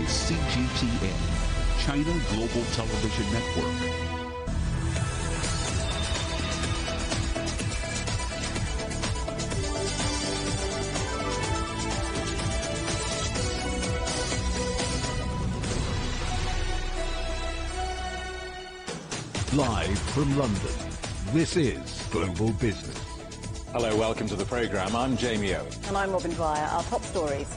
is CGTN, China Global Television Network. Live from London, this is Global Business. Hello, welcome to the programme. I'm Jamie Owen. And I'm Robin Dwyer. Our top stories.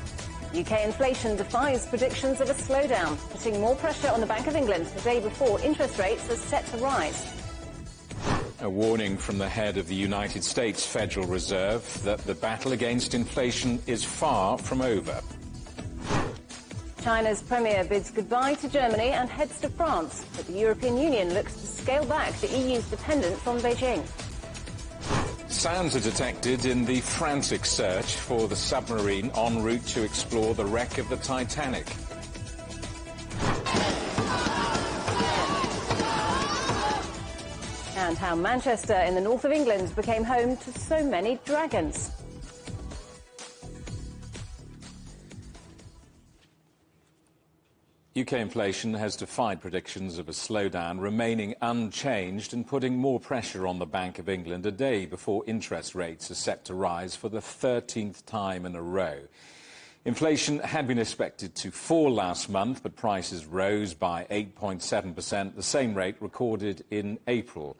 UK inflation defies predictions of a slowdown, putting more pressure on the Bank of England the day before interest rates are set to rise. A warning from the head of the United States Federal Reserve that the battle against inflation is far from over. China's premier bids goodbye to Germany and heads to France, but the European Union looks to scale back the EU's dependence on Beijing. Sounds are detected in the frantic search for the submarine en route to explore the wreck of the Titanic. And how Manchester in the north of England became home to so many dragons. UK inflation has defied predictions of a slowdown, remaining unchanged and putting more pressure on the Bank of England a day before interest rates are set to rise for the 13th time in a row. Inflation had been expected to fall last month, but prices rose by 8.7%, the same rate recorded in April.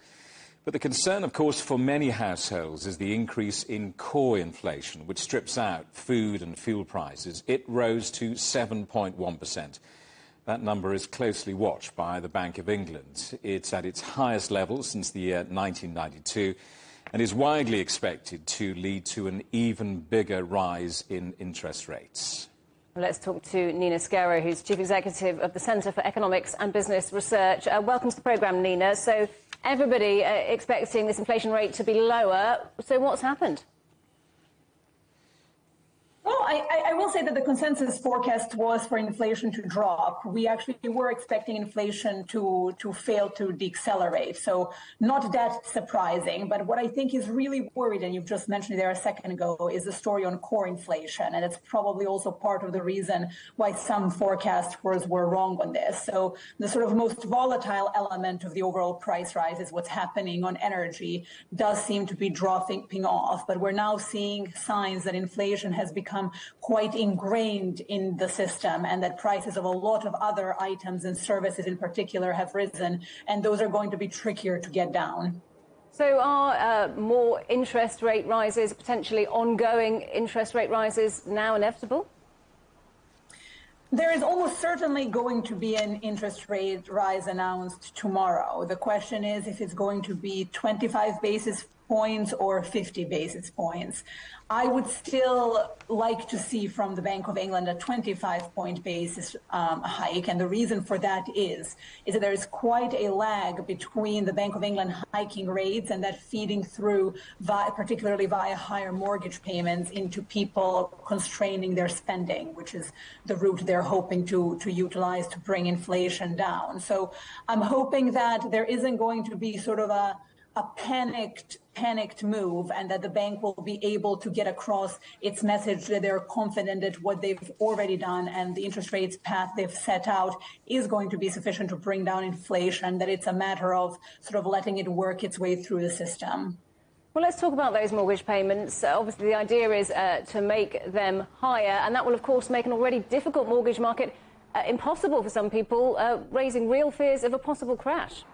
But the concern, of course, for many households is the increase in core inflation, which strips out food and fuel prices. It rose to 7.1%. That number is closely watched by the Bank of England. It's at its highest level since the year 1992 and is widely expected to lead to an even bigger rise in interest rates. Let's talk to Nina Scarrow, who's Chief Executive of the Centre for Economics and Business Research. Welcome to the programme, Nina. So everybody expecting this inflation rate to be lower. So what's happened? Well, I will say that the consensus forecast was for inflation to drop. We actually were expecting inflation to fail to decelerate. So not that surprising. But what I think is really worried, and you've just mentioned it there a second ago, is the story on core inflation. And it's probably also part of the reason why some forecasters were wrong on this. So the sort of most volatile element of the overall price rise is what's happening on energy does seem to be dropping off. But we're now seeing signs that inflation has become quite ingrained in the system and that prices of a lot of other items and services in particular have risen, and those are going to be trickier to get down. So are more interest rate rises, potentially ongoing interest rate rises, now inevitable? There is almost certainly going to be an interest rate rise announced tomorrow. The question is if it's going to be 25 basis points or 50 basis points. I would still like to see from the Bank of England a 25-point basis hike, and the reason for that is that there is quite a lag between the Bank of England hiking rates and that feeding through, particularly via higher mortgage payments, into people constraining their spending, which is the route they're hoping to utilize to bring inflation down. So I'm hoping that there isn't going to be sort of a panicked move, and that the bank will be able to get across its message that they're confident that what they've already done and the interest rates path they've set out is going to be sufficient to bring down inflation, that it's a matter of sort of letting it work its way through the system. Well, let's talk about those mortgage payments. Obviously, the idea is to make them higher, and that will, of course, make an already difficult mortgage market impossible for some people, raising real fears of a possible crash.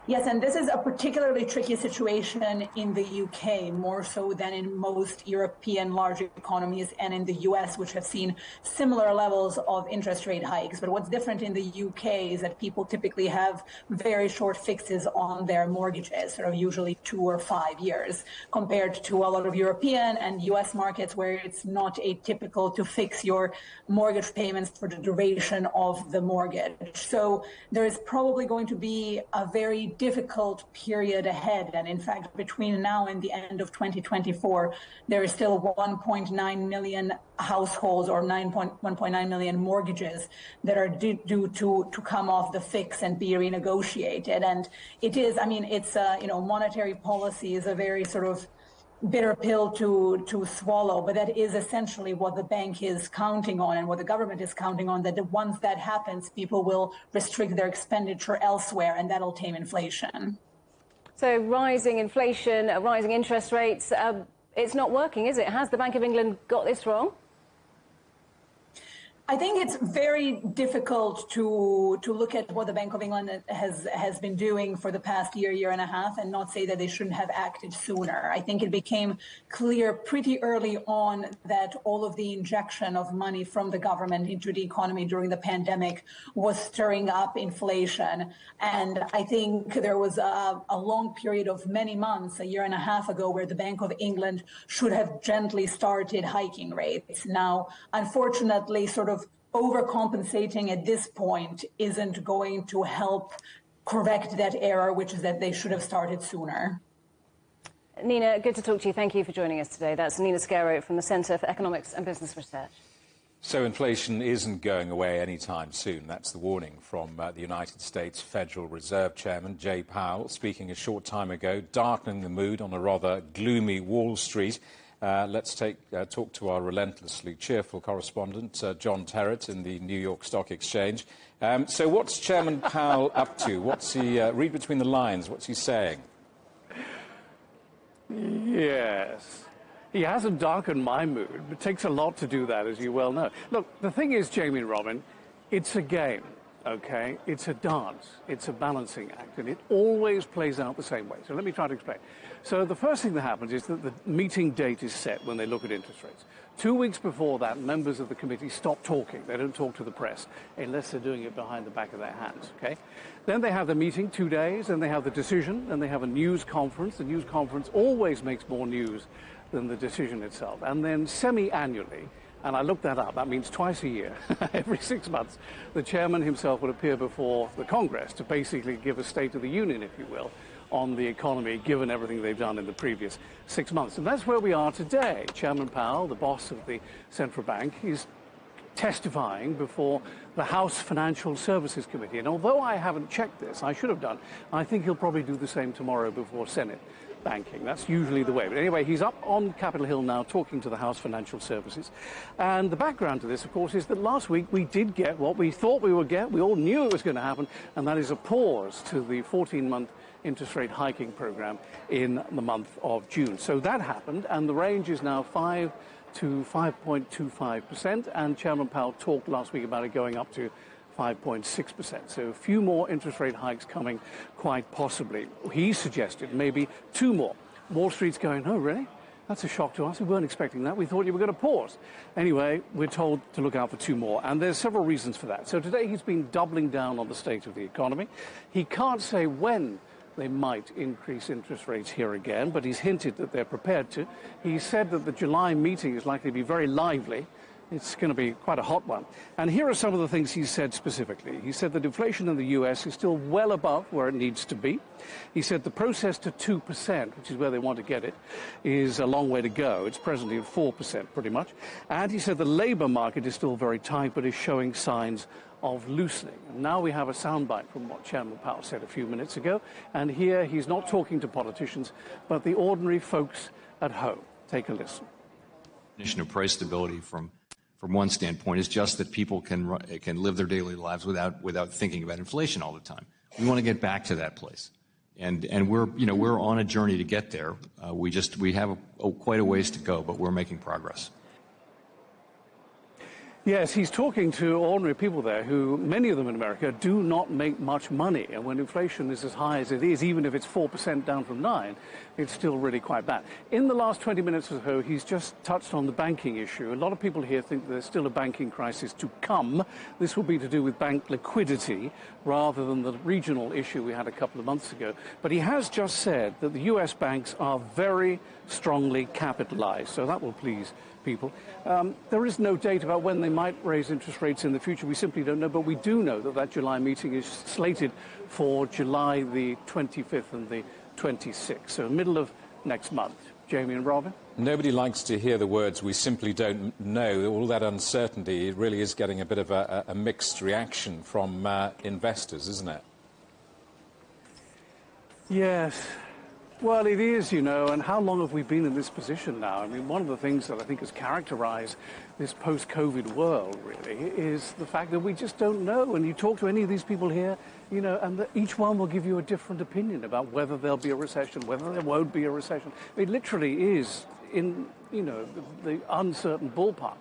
Yes, and this is a particularly tricky situation in the UK, more so than in most European large economies and in the US, which have seen similar levels of interest rate hikes. But what's different in the UK is that people typically have very short fixes on their mortgages, sort of usually 2 or 5 years, compared to a lot of European and US markets where it's not atypical to fix your mortgage payments for the duration of the mortgage. So there is probably going to be a very difficult period ahead. And in fact, between now and the end of 2024, there is still 1.9 million households or 1.9 million mortgages that are due to come off the fix and be renegotiated. And it is, I mean, it's, monetary policy is a very sort of bitter pill to swallow, but that is essentially what the bank is counting on and what the government is counting on, that once that happens, people will restrict their expenditure elsewhere, and that'll tame inflation. So rising inflation, rising interest rates, it's not working, is it? Has the Bank of England got this wrong? I think it's very difficult to look at what the Bank of England has been doing for the past year and a half and not say that they shouldn't have acted sooner. I think it became clear pretty early on that all of the injection of money from the government into the economy during the pandemic was stirring up inflation. And I think there was a long period of many months, a year and a half ago, where the Bank of England should have gently started hiking rates. Now, unfortunately, sort of overcompensating at this point isn't going to help correct that error, which is that they should have started sooner. Nina, good to talk to you. Thank you for joining us today. That's Nina Scaro from the Centre for Economics and Business Research. So inflation isn't going away anytime soon. That's the warning from the United States Federal Reserve Chairman Jay Powell, speaking a short time ago, darkening the mood on a rather gloomy Wall Street. Let's talk to our relentlessly cheerful correspondent, John Terrett, in the New York Stock Exchange. So what's Chairman Powell up to? What's he, read between the lines, what's he saying? Yes. He hasn't darkened my mood. It takes a lot to do that, as you well know. Look, the thing is, Jamie and Robin, it's a game, okay? It's a dance. It's a balancing act, and it always plays out the same way. So let me try to explain. So the first thing that happens is that the meeting date is set when they look at interest rates. 2 weeks before that, members of the committee stop talking. They don't talk to the press unless they're doing it behind the back of their hands, okay? Then they have the meeting, 2 days, and they have the decision, and they have a news conference. The news conference always makes more news than the decision itself. And then semi-annually, and I looked that up, that means twice a year, every 6 months, the chairman himself would appear before the Congress to basically give a State of the Union, if you will, on the economy, given everything they've done in the previous 6 months. And that's where we are today. Chairman Powell, the boss of the central bank, is testifying before the House Financial Services Committee. And although I haven't checked this, I should have done, I think he'll probably do the same tomorrow before Senate banking. That's usually the way. But anyway, he's up on Capitol Hill now talking to the House Financial Services. And the background to this, of course, is that last week we did get what we thought we would get. We all knew it was going to happen, and that is a pause to the 14-month interest rate hiking program in the month of June. So that happened, and the range is now 5 to 5.25%, and Chairman Powell talked last week about it going up to 5.6%. So a few more interest rate hikes coming, quite possibly. He suggested maybe 2 more. Wall Street's going, oh, really? That's a shock to us. We weren't expecting that. We thought you were going to pause. Anyway, we're told to look out for 2 more, and there's several reasons for that. So today he's been doubling down on the state of the economy. He can't say when they might increase interest rates here again, but he's hinted that they're prepared to. He said that the July meeting is likely to be very lively. It's going to be quite a hot one. And here are some of the things he said specifically. He said that inflation in the US is still well above where it needs to be. He said the process to 2%, which is where they want to get it, is a long way to go. It's presently at 4%, pretty much. And he said the labor market is still very tight, but is showing signs of loosening. And now we have a soundbite from what Chairman Powell said a few minutes ago. And here he's not talking to politicians, but the ordinary folks at home. Take a listen. Definition of price stability from one standpoint is just that people can live their daily lives without thinking about inflation all the time. We want to get back to that place, and we're on a journey to get there. We have quite a ways to go, but we're making progress. Yes, he's talking to ordinary people there who, many of them in America, do not make much money. And when inflation is as high as it is, even if it's 4% down from 9%, it's still really quite bad. In the last 20 minutes or so, he's just touched on the banking issue. A lot of people here think there's still a banking crisis to come. This will be to do with bank liquidity rather than the regional issue we had a couple of months ago. But he has just said that the US banks are very strongly capitalized, so that will please people. There is no date about when they might raise interest rates in the future. We simply don't know, but we do know that that July meeting is slated for July the 25th and the 26th, so middle of next month. Jamie and Robin? Nobody likes to hear the words, we simply don't know. All that uncertainty, it really is getting a bit of a mixed reaction from investors, isn't it? Yes. Well, it is, you know, and how long have we been in this position now? I mean, one of the things that I think has characterized this post-COVID world, really, is the fact that we just don't know. And you talk to any of these people here, you know, and each one will give you a different opinion about whether there'll be a recession, whether there won't be a recession. It literally is in, you know, the uncertain ballpark.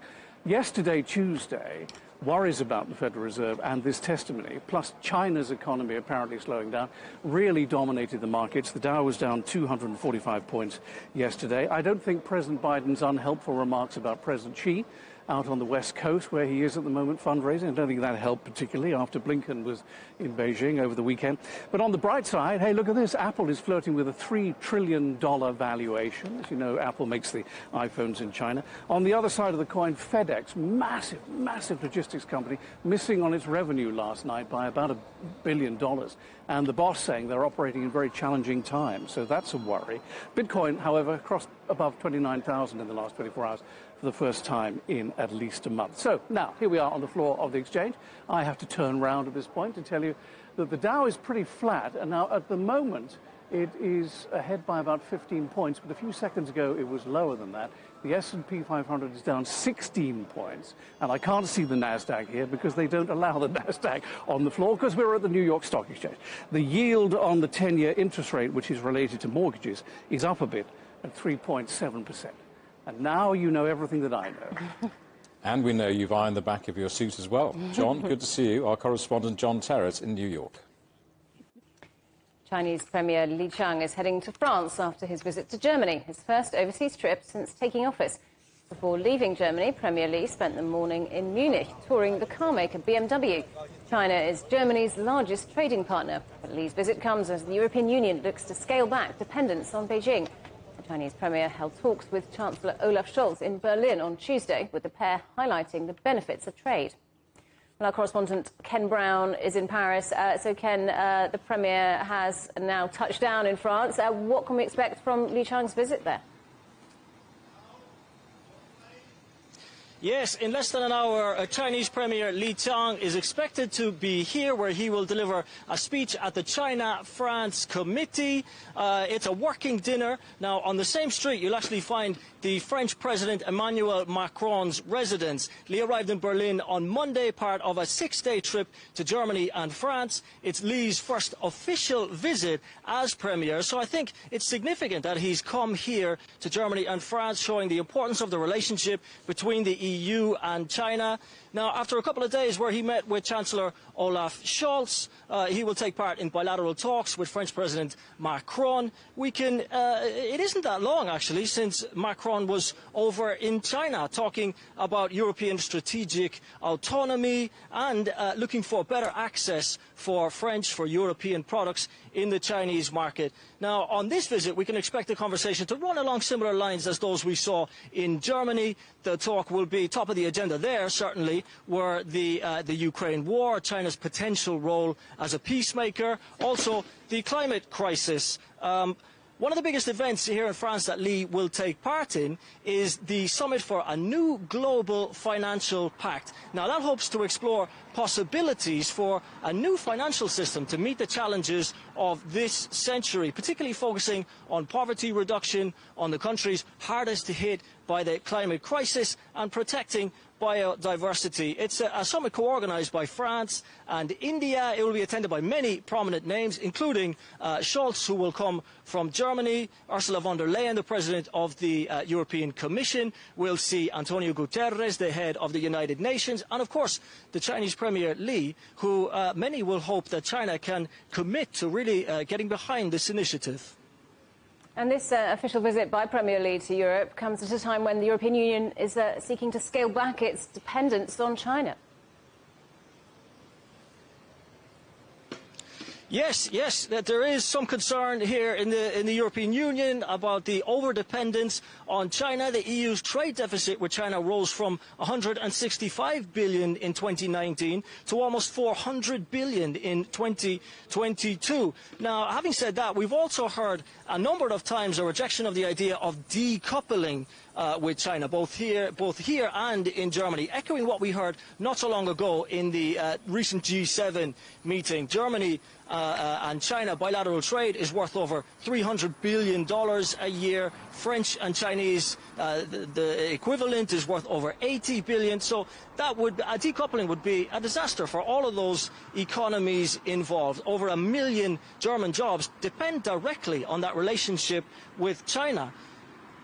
Yesterday, Tuesday, worries about the Federal Reserve and this testimony, plus China's economy apparently slowing down, really dominated the markets. The Dow was down 245 points yesterday. I don't think President Biden's unhelpful remarks about President Xi out on the West Coast, where he is at the moment fundraising, I don't think that helped particularly after Blinken was in Beijing over the weekend. But on the bright side, hey, look at this. Apple is flirting with a $3 trillion valuation. As you know, Apple makes the iPhones in China. On the other side of the coin, FedEx, massive logistics company, missing on its revenue last night by about $1 billion. And the boss saying they're operating in very challenging times. So that's a worry. Bitcoin, however, crossed above 29,000 in the last 24 hours. For the first time in at least a month. So now, here we are on the floor of the exchange. I have to turn round at this point to tell you that the Dow is pretty flat, and now at the moment it is ahead by about 15 points, but a few seconds ago it was lower than that. The S&P 500 is down 16 points, and I can't see the NASDAQ here because they don't allow the NASDAQ on the floor because we're at the New York Stock Exchange. The yield on the 10-year interest rate, which is related to mortgages, is up a bit at 3.7%. And now you know everything that I know. And we know you've ironed the back of your suit as well. John, good to see you. Our correspondent John Terrace in New York. Chinese Premier Li Qiang is heading to France after his visit to Germany, his first overseas trip since taking office. Before leaving Germany, Premier Li spent the morning in Munich touring the car maker BMW. China is Germany's largest trading partner. But Li's visit comes as the European Union looks to scale back dependence on Beijing. The Chinese Premier held talks with Chancellor Olaf Scholz in Berlin on Tuesday, with the pair highlighting the benefits of trade. Well, our correspondent Ken Brown is in Paris. So, Ken, the Premier has now touched down in France. What can we expect from Li Qiang's visit there? Yes, in less than an hour, Chinese Premier Li Qiang is expected to be here, where he will deliver a speech at the China-France Committee. It's a working dinner. Now, on the same street, you'll actually find the French President Emmanuel Macron's residence. Li arrived in Berlin on Monday, part of a 6-day trip to Germany and France. It's Li's first official visit as Premier, so I think it's significant that he's come here to Germany and France, showing the importance of the relationship between the EU and China. Now, after a couple of days where he met with Chancellor Olaf Scholz, he will take part in bilateral talks with French President Macron. It isn't that long, actually, since Macron was over in China talking about European strategic autonomy and looking for better access for European products in the Chinese market. Now, on this visit, we can expect the conversation to run along similar lines as those we saw in Germany. The talk will be top of the agenda there, certainly, were the Ukraine war, China's potential role as a peacemaker, also the climate crisis. One of the biggest events here in France that Li will take part in is the summit for a new global financial pact. Now, that hopes to explore possibilities for a new financial system to meet the challenges of this century, particularly focusing on poverty reduction, on the countries hardest hit by the climate crisis, and protecting biodiversity. It's a summit co-organized by France and India. It will be attended by many prominent names, including Scholz, who will come from Germany, Ursula von der Leyen, the president of the European Commission. We'll see Antonio Guterres, the head of the United Nations, and of course the Chinese Premier Li, who many will hope that China can commit to really getting behind this initiative. And this official visit by Premier Li to Europe comes at a time when the European Union is seeking to scale back its dependence on China. Yes, that there is some concern here in the European Union about the overdependence on China. The EU's trade deficit with China rose from 165 billion in 2019 to almost 400 billion in 2022. Now, having said that, we've also heard a number of times a rejection of the idea of decoupling with China, both here and in Germany, echoing what we heard not so long ago in the recent G7 meeting. Germany and China bilateral trade is worth over $300 billion a year. French and Chinese, the equivalent is worth over $80 billion. So that decoupling would be a disaster for all of those economies involved. Over 1 million German jobs depend directly on that relationship with China.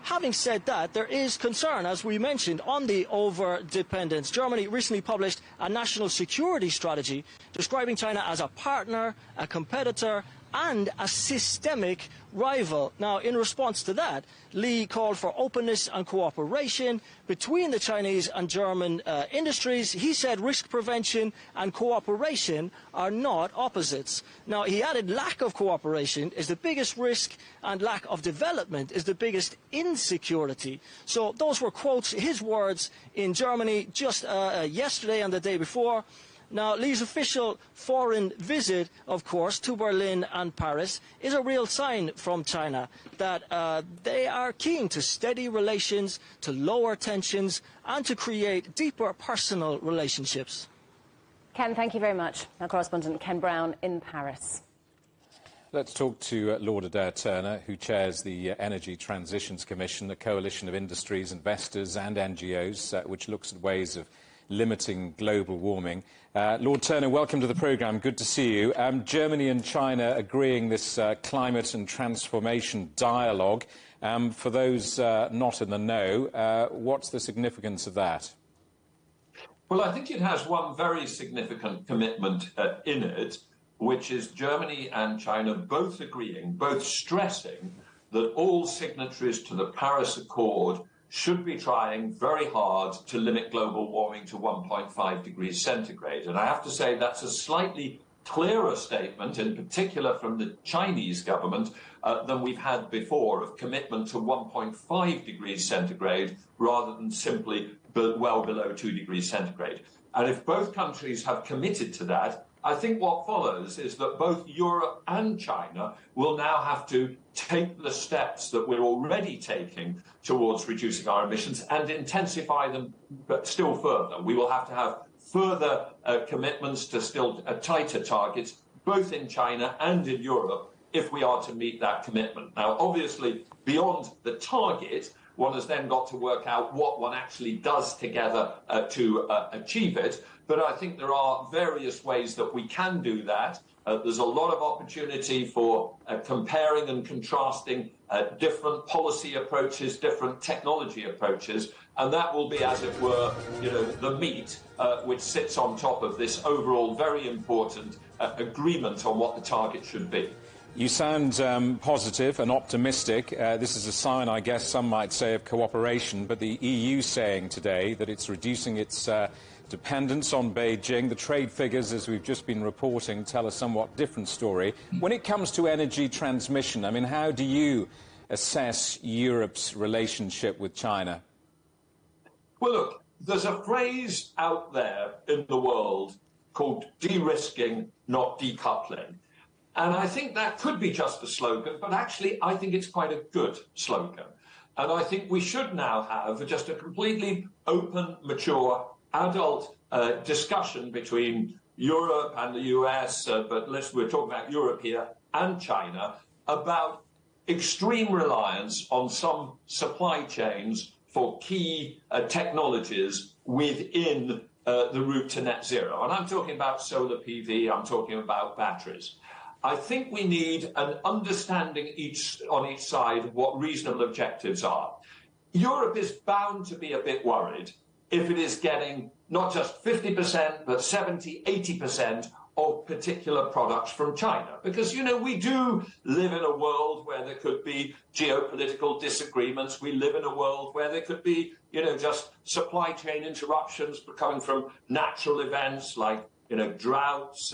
Having said that, there is concern, as we mentioned, on the over-dependence. Germany recently published a national security strategy describing China as a partner, a competitor, and a systemic rival. Now, in response to that, Li called for openness and cooperation between the Chinese and German industries. He said risk prevention and cooperation are not opposites. Now, he added lack of cooperation is the biggest risk and lack of development is the biggest insecurity. So those were quotes, his words in Germany just yesterday and the day before. Now, Li's official foreign visit, of course, to Berlin and Paris is a real sign from China that they are keen to steady relations, to lower tensions, and to create deeper personal relationships. Ken, thank you very much. Our correspondent Ken Brown in Paris. Let's talk to Lord Adair Turner, who chairs the Energy Transitions Commission, a coalition of industries, investors and NGOs, which looks at ways of limiting global warming. Lord Turner, welcome to the programme. Good to see you. Germany and China agreeing this climate and transformation dialogue. For those not in the know, what's the significance of that? Well, I think it has one very significant commitment in it, which is Germany and China both agreeing, both stressing that all signatories to the Paris Accord should be trying very hard to limit global warming to 1.5 degrees centigrade. And I have to say that's a slightly clearer statement, in particular from the Chinese government, than we've had before, of commitment to 1.5 degrees centigrade rather than simply well below 2 degrees centigrade. And if both countries have committed to that, I think what follows is that both Europe and China will now have to take the steps that we're already taking towards reducing our emissions and intensify them still further. We will have to have further commitments to still tighter targets, both in China and in Europe, if we are to meet that commitment. Now, obviously, beyond the target, one has then got to work out what one actually does together to achieve it. But I think there are various ways that we can do that. There's a lot of opportunity for comparing and contrasting different policy approaches, different technology approaches, and that will be, as it were, the meat which sits on top of this overall very important agreement on what the target should be. You sound positive and optimistic. This is a sign, I guess, some might say, of cooperation, but the EU saying today that it's reducing its dependence on Beijing. The trade figures, as we've just been reporting, tell a somewhat different story. When it comes to energy transmission, I mean, how do you assess Europe's relationship with China? Well, look, there's a phrase out there in the world called de-risking, not decoupling. And I think that could be just a slogan, but actually I think it's quite a good slogan. And I think we should now have just a completely open, mature, adult discussion between Europe and the US, but we're talking about Europe here, and China, about extreme reliance on some supply chains for key technologies within the route to net zero. And I'm talking about solar PV, I'm talking about batteries. I think we need an understanding on each side of what reasonable objectives are. Europe is bound to be a bit worried if it is getting not just 50%, but 70, 80% of particular products from China. Because, we do live in a world where there could be geopolitical disagreements. We live in a world where there could be, just supply chain interruptions coming from natural events like, droughts,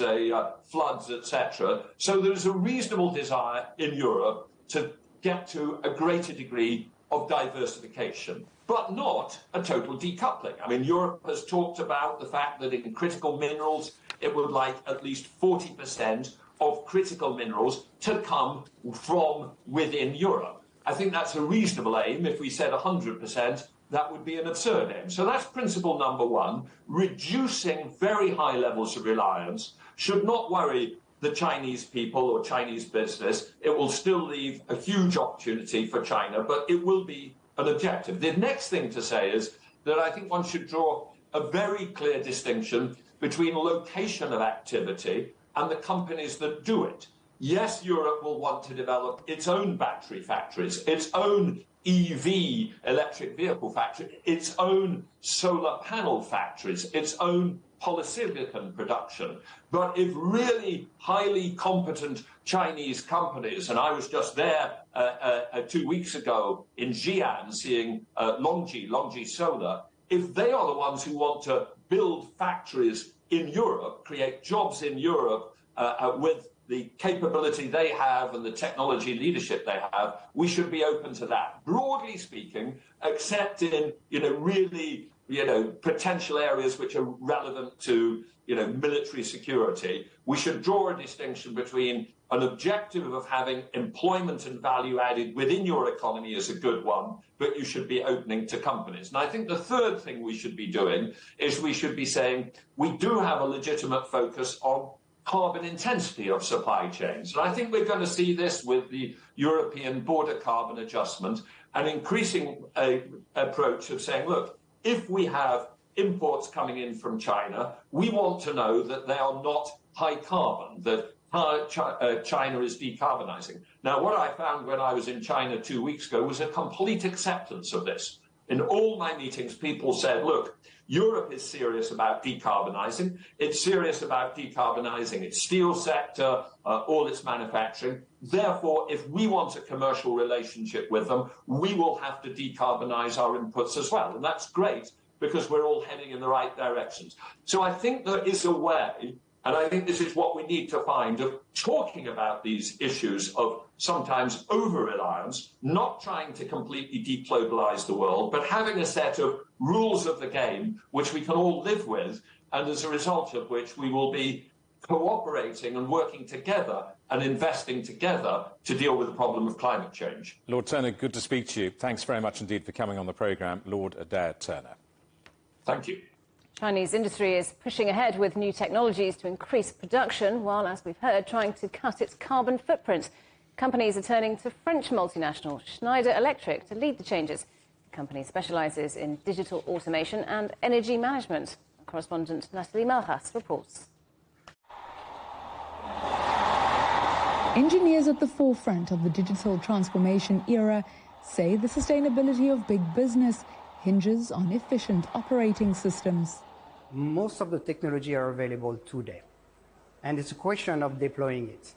floods, etc. So there's a reasonable desire in Europe to get to a greater degree of diversification, but not a total decoupling. I mean, Europe has talked about the fact that in critical minerals, it would like at least 40% of critical minerals to come from within Europe. I think that's a reasonable aim. If we said 100%, that would be an absurd aim. So that's principle number one. Reducing very high levels of reliance should not worry the Chinese people or Chinese business. It will still leave a huge opportunity for China, but it will be an objective. The next thing to say is that I think one should draw a very clear distinction between location of activity and the companies that do it. Yes, Europe will want to develop its own battery factories, its own EV, electric vehicle factory, its own solar panel factories, its own polysilicon production. But if really highly competent Chinese companies, and I was just there 2 weeks ago in Xi'an seeing Longji Solar, if they are the ones who want to build factories in Europe, create jobs in Europe with the capability they have and the technology leadership they have, we should be open to that. Broadly speaking, except in, really, potential areas which are relevant to, military security, we should draw a distinction between an objective of having employment and value added within your economy is a good one, but you should be opening to companies. And I think the third thing we should be doing is we should be saying we do have a legitimate focus on carbon intensity of supply chains. And I think we're going to see this with the European border carbon adjustment, an increasing approach of saying, look, if we have imports coming in from China, we want to know that they are not high carbon, that China is decarbonizing. Now, what I found when I was in China 2 weeks ago was a complete acceptance of this. In all my meetings, people said, look, Europe is serious about decarbonizing. It's serious about decarbonizing its steel sector, all its manufacturing. Therefore, if we want a commercial relationship with them, we will have to decarbonize our inputs as well. And that's great because we're all heading in the right directions. So I think there is a way, and I think this is what we need to find, of talking about these issues of sometimes over-reliance, not trying to completely deglobalize the world, but having a set of rules of the game which we can all live with, and as a result of which we will be cooperating and working together and investing together to deal with the problem of climate change. Lord Turner, good to speak to you. Thanks very much indeed for coming on the programme. Lord Adair Turner. Thank you. Chinese industry is pushing ahead with new technologies to increase production, while, as we've heard, trying to cut its carbon footprint. Companies are turning to French multinational Schneider Electric to lead the changes. The company specialises in digital automation and energy management. Our correspondent Nathalie Malhas reports. Engineers at the forefront of the digital transformation era say the sustainability of big business hinges on efficient operating systems. Most of the technology are available today, and it's a question of deploying it.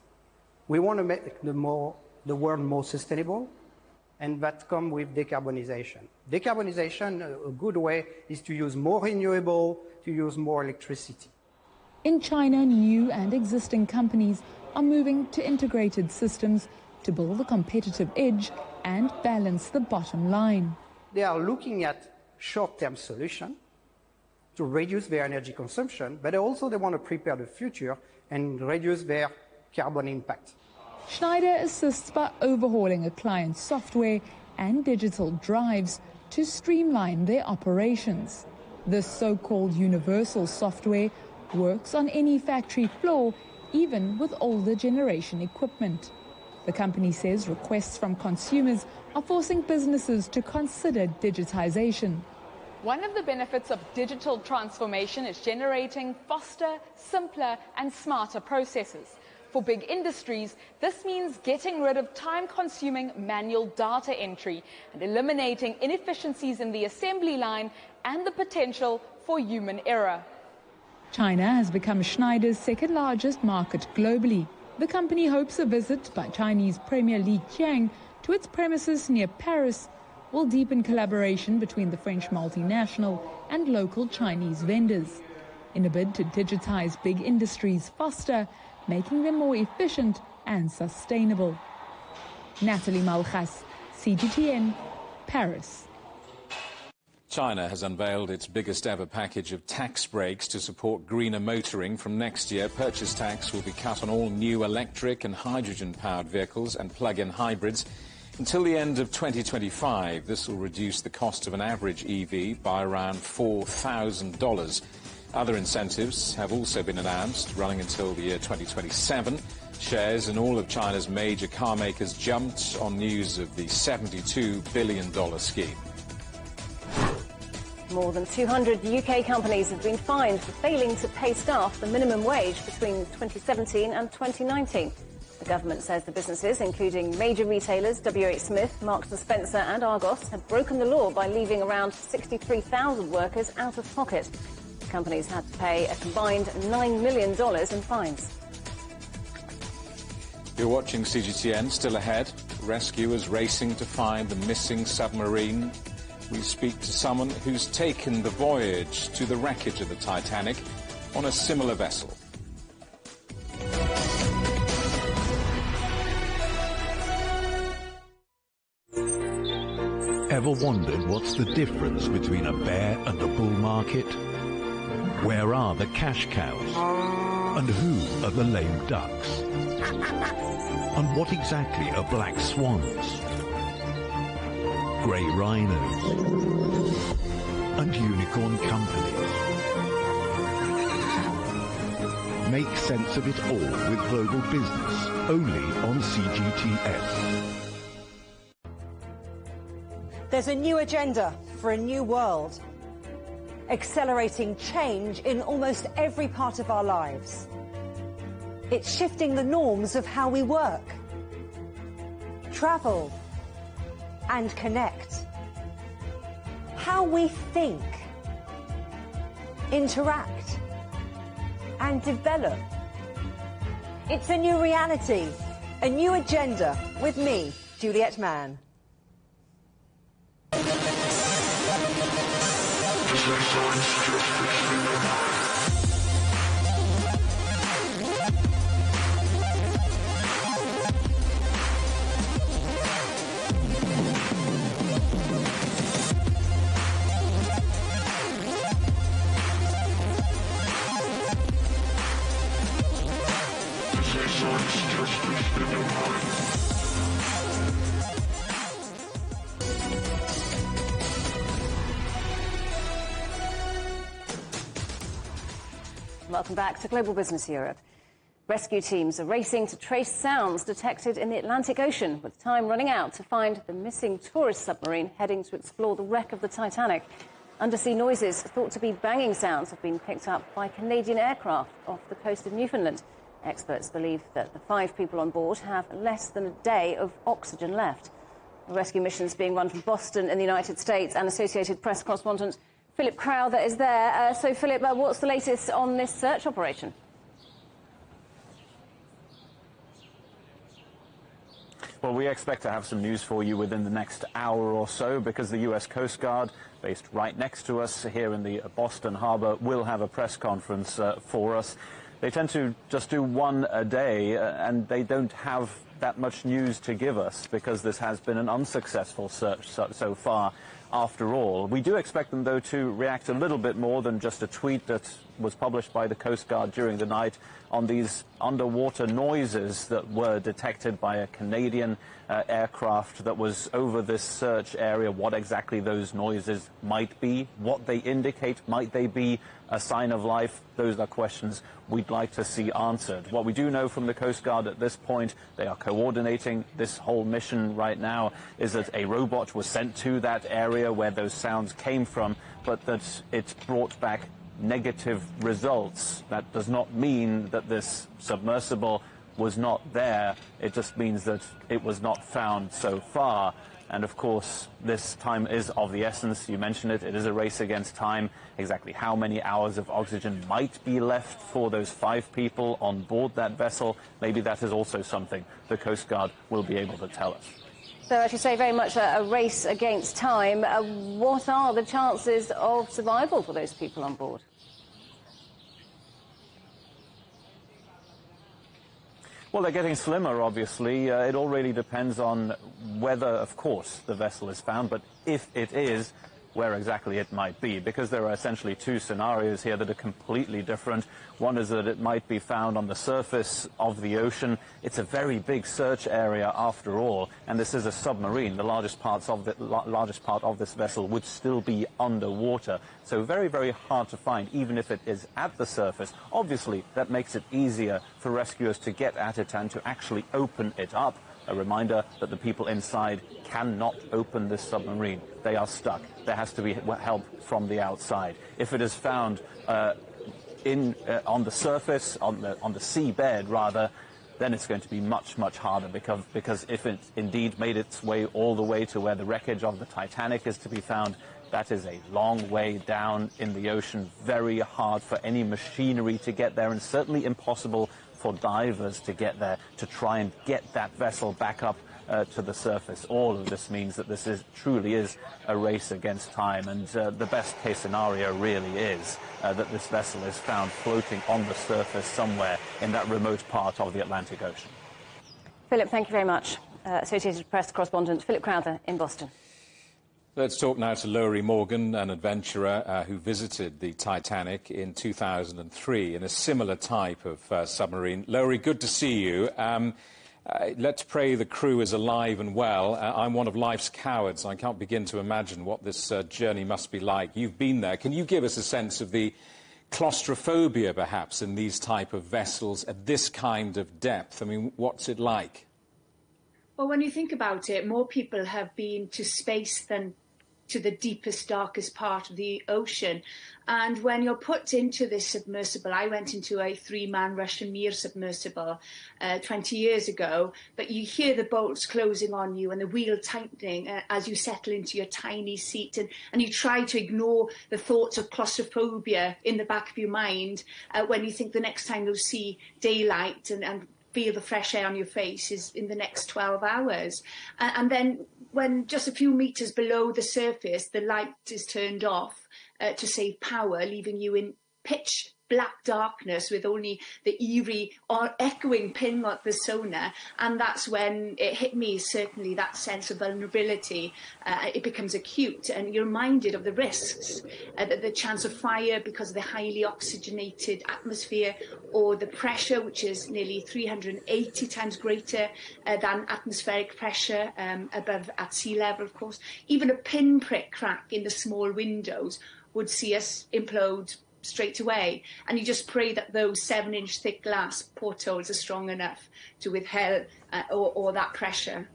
We want to make the world more sustainable, and that comes with decarbonization. Decarbonization, a good way is to use more renewable, to use more electricity. In China, new and existing companies are moving to integrated systems to build a competitive edge and balance the bottom line. They are looking at short-term solutions to reduce their energy consumption, but also they want to prepare the future and reduce their carbon impact. Schneider assists by overhauling a client's software and digital drives to streamline their operations. This so-called universal software works on any factory floor, even with older generation equipment. The company says requests from consumers are forcing businesses to consider digitization. One of the benefits of digital transformation is generating faster, simpler and smarter processes. For big industries, this means getting rid of time-consuming manual data entry and eliminating inefficiencies in the assembly line and the potential for human error. China has become Schneider's second-largest market globally. The company hopes a visit by Chinese Premier Li Qiang to its premises near Paris will deepen collaboration between the French multinational and local Chinese vendors in a bid to digitize big industries faster, making them more efficient and sustainable. Nathalie Malhas, CGTN, Paris. China has unveiled its biggest ever package of tax breaks to support greener motoring. From next year, purchase tax will be cut on all new electric and hydrogen-powered vehicles and plug-in hybrids. Until the end of 2025, this will reduce the cost of an average EV by around $4,000. Other incentives have also been announced, running until the year 2027. Shares in all of China's major car makers jumped on news of the $72 billion scheme. More than 200 UK companies have been fined for failing to pay staff the minimum wage between 2017 and 2019. The government says the businesses, including major retailers WH Smith, Marks & Spencer and Argos, have broken the law by leaving around 63,000 workers out of pocket. The companies had to pay a combined $9 million in fines. You're watching CGTN. Still ahead, rescuers racing to find the missing submarine. We speak to someone who's taken the voyage to the wreckage of the Titanic on a similar vessel. Ever wondered what's the difference between a bear and a bull market? Where are the cash cows? And who are the lame ducks? And what exactly are black swans? Grey rhinos? And unicorn companies? Make sense of it all with Global Business, only on CGTN. There's a new agenda for a new world, accelerating change in almost every part of our lives. It's shifting the norms of how we work, travel, and connect. How we think, interact, and develop. It's a new reality, a new agenda with me, Juliet Mann. Welcome back to Global Business Europe. Rescue teams are racing to trace sounds detected in the Atlantic Ocean, with time running out to find the missing tourist submarine heading to explore the wreck of the Titanic. Undersea noises thought to be banging sounds have been picked up by Canadian aircraft off the coast of Newfoundland. Experts believe that the 5 people on board have less than a day of oxygen left. The rescue mission is being run from Boston in the United States, and Associated Press correspondent Philip Crowther is there. So, Philip, what's the latest on this search operation? Well, we expect to have some news for you within the next hour or so, because the U.S. Coast Guard, based right next to us here in the Boston Harbor, will have a press conference for us. They tend to just do one a day, and they don't have that much news to give us because this has been an unsuccessful search so far. After all, we do expect them, though, to react a little bit more than just a tweet that was published by the Coast Guard during the night on these underwater noises that were detected by a Canadian aircraft that was over this search area. What exactly those noises might be, what they indicate, might they be a sign of life? Those are questions we'd like to see answered. What we do know from the Coast Guard at this point, they are coordinating this whole mission right now, is that a robot was sent to that area where those sounds came from, but that it brought back negative results. That does not mean that this submersible was not there. It just means that it was not found so far. And of course, this time is of the essence. You mentioned it. It is a race against time. Exactly how many hours of oxygen might be left for those 5 people on board that vessel, maybe that is also something the Coast Guard will be able to tell us. So, as you say, very much a race against time. What are the chances of survival for those people on board? Well, they're getting slimmer, obviously. It all really depends on whether, of course, the vessel is found. But if it is, where exactly it might be, because there are essentially two scenarios here that are completely different. One is that it might be found on the surface of the ocean. It's a very big search area after all, and this is a submarine. The largest part of this vessel would still be underwater, so very, very hard to find, even if it is at the surface. Obviously, that makes it easier for rescuers to get at it and to actually open it up. A reminder that the people inside cannot open this submarine. They are stuck. There has to be help from the outside. If it is found on the surface, on the seabed rather, then it's going to be much, much harder, because if it indeed made its way all the way to where the wreckage of the Titanic is to be found, that is a long way down in the ocean, very hard for any machinery to get there, and certainly impossible for divers to get there to try and get that vessel back up to the surface. All of this means that this truly is a race against time, and the best case scenario really is that this vessel is found floating on the surface somewhere in that remote part of the Atlantic Ocean. Philip, thank you very much. Associated Press correspondent Philip Crowther in Boston. Let's talk now to Lowry Morgan, an adventurer who visited the Titanic in 2003 in a similar type of submarine. Lowry, good to see you. Let's pray the crew is alive and well. I'm one of life's cowards. I can't begin to imagine what this journey must be like. You've been there. Can you give us a sense of the claustrophobia, perhaps, in these type of vessels at this kind of depth? I mean, what's it like? Well, when you think about it, more people have been to space than to the deepest, darkest part of the ocean. And when you're put into this submersible, I went into a 3-man Russian Mir submersible 20 years ago, but you hear the bolts closing on you and the wheel tightening as you settle into your tiny seat, and you try to ignore the thoughts of claustrophobia in the back of your mind when you think the next time you'll see daylight and feel the fresh air on your face is in the next 12 hours. And then when just a few meters below the surface, the light is turned off to save power, leaving you in pitch black darkness with only the eerie or echoing ping of the sonar. And that's when it hit me, certainly, that sense of vulnerability. It becomes acute, and you're reminded of the risks, the chance of fire because of the highly oxygenated atmosphere, or the pressure, which is nearly 380 times greater than atmospheric pressure above at sea level, of course. Even a pinprick crack in the small windows would see us implode straight away, and you just pray that those 7-inch thick glass portholes are strong enough to withhold or that pressure.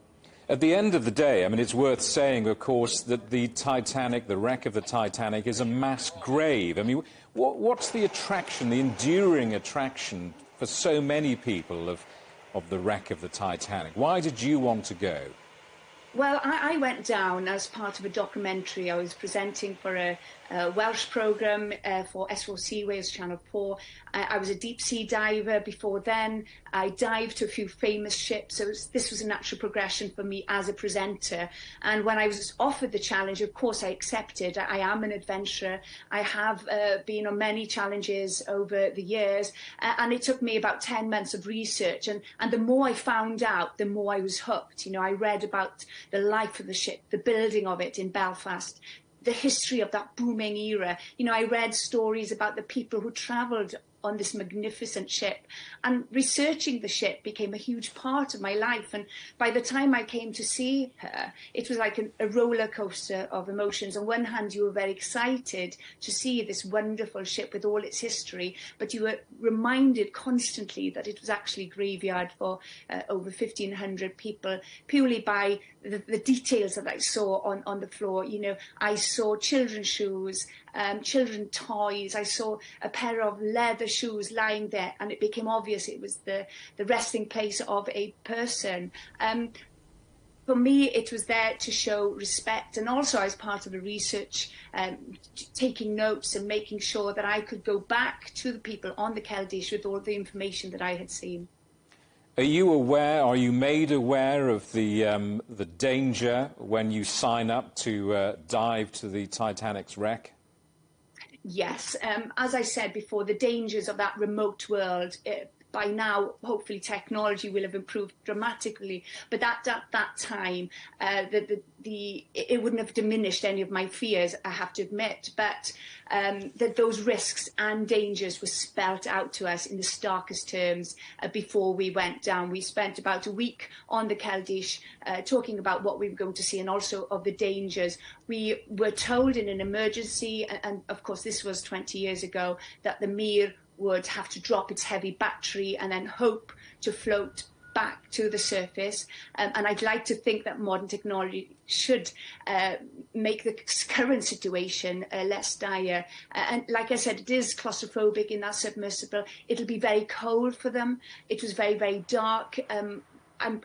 At the end of the day, I mean, it's worth saying, of course, that the Titanic, the wreck of the Titanic, is a mass grave. I mean, what's the attraction, the enduring attraction for so many people of the wreck of the Titanic? Why did you want to go? Well, I went down as part of a documentary. I was presenting for a Welsh programme for S4C Wales Channel 4. I was a deep-sea diver before then. I dived to a few famous ships, so this was a natural progression for me as a presenter. And when I was offered the challenge, of course, I accepted. I am an adventurer. I have been on many challenges over the years, and it took me about 10 months of research. And the more I found out, the more I was hooked. You know, I read about the life of the ship, the building of it in Belfast, the history of that booming era. You know, I read stories about the people who travelled on this magnificent ship, and researching the ship became a huge part of my life. And by the time I came to see her, it was like a roller coaster of emotions. On one hand, you were very excited to see this wonderful ship with all its history, but you were reminded constantly that it was actually a graveyard for over 1,500 people, purely by the details that I saw on the floor. You know, I saw children's shoes, children's toys. I saw a pair of leather shoes lying there, and it became obvious it was the resting place of a person. For me, it was there to show respect, and also as part of the research, taking notes and making sure that I could go back to the people on the Keldysh with all the information that I had seen. Are you aware, are you made aware of the danger when you sign up to dive to the Titanic's wreck? Yes, as I said before, the dangers of that remote world, by now, hopefully, technology will have improved dramatically. But at that time, it wouldn't have diminished any of my fears, I have to admit. But that those risks and dangers were spelt out to us in the starkest terms before we went down. We spent about a week on the Keldysh talking about what we were going to see and also of the dangers. We were told in an emergency, and of course this was 20 years ago, that the Mir would have to drop its heavy battery and then hope to float back to the surface. And I'd like to think that modern technology should make the current situation less dire. And like I said, it is claustrophobic in that submersible. It'll be very cold for them. It was very, very dark.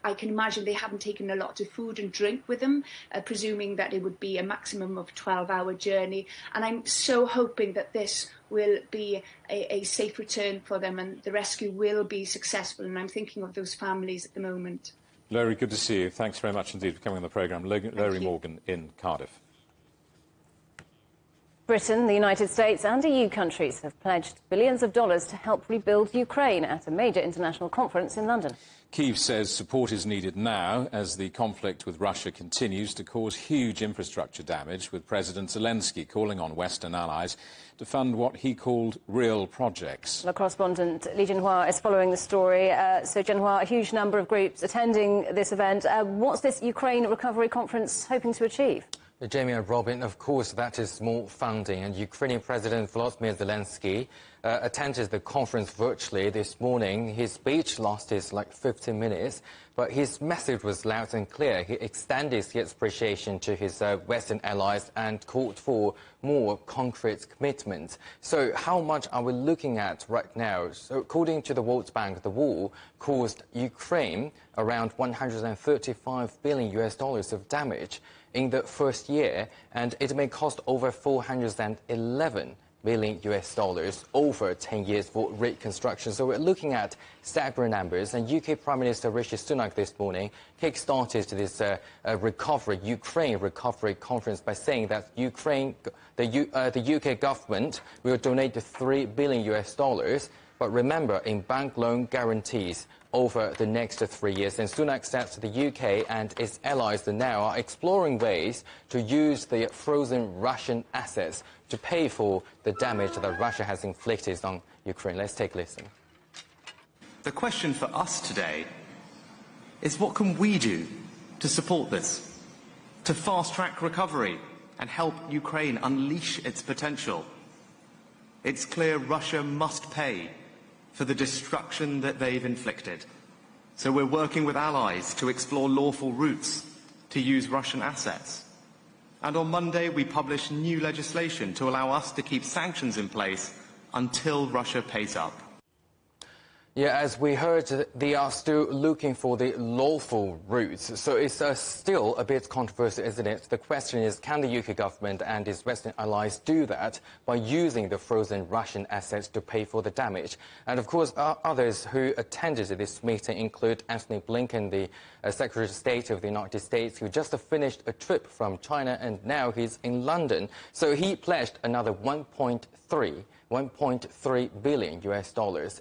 I can imagine they haven't taken a lot of food and drink with them, presuming that it would be a maximum of 12-hour journey. And I'm so hoping that this will be a safe return for them and the rescue will be successful. And I'm thinking of those families at the moment. Larry, good to see you. Thanks very much indeed for coming on the programme. Larry Morgan in Cardiff. Britain, the United States and EU countries have pledged billions of dollars to help rebuild Ukraine at a major international conference in London. Kyiv says support is needed now as the conflict with Russia continues to cause huge infrastructure damage, with President Zelensky calling on Western allies to fund what he called real projects. The correspondent Li Jinhua is following the story. So, Jinhua, a huge number of groups attending this event. What's this Ukraine Recovery Conference hoping to achieve? Jamie and Robin, of course, that is more funding. And Ukrainian President Volodymyr Zelensky attended the conference virtually this morning. His speech lasted like 15 minutes, but his message was loud and clear. He extended his appreciation to his Western allies and called for more concrete commitments. So how much are we looking at right now? So according to the World Bank, the war caused Ukraine around $135 billion of damage in the first year, and it may cost over $411 billion over 10 years for reconstruction. So we're looking at staggering numbers. And UK Prime Minister Rishi Sunak this morning kick-started this Ukraine Recovery Conference by saying that the UK government will donate $3 billion. But remember, in bank loan guarantees over the next 3 years. And Sunak said the UK and its allies now are exploring ways to use the frozen Russian assets to pay for the damage that Russia has inflicted on Ukraine. Let's take a listen. The question for us today is, what can we do to support this, to fast-track recovery and help Ukraine unleash its potential? It's clear Russia must pay for the destruction that they've inflicted. So we're working with allies to explore lawful routes to use Russian assets. And on Monday, we published new legislation to allow us to keep sanctions in place until Russia pays up. Yeah, as we heard, they are still looking for the lawful routes. So it's still a bit controversial, isn't it? The question is, can the UK government and its Western allies do that by using the frozen Russian assets to pay for the damage? And of course, others who attended this meeting include Antony Blinken, the Secretary of State of the United States, who just finished a trip from China and now he's in London. So he pledged another $1.3 billion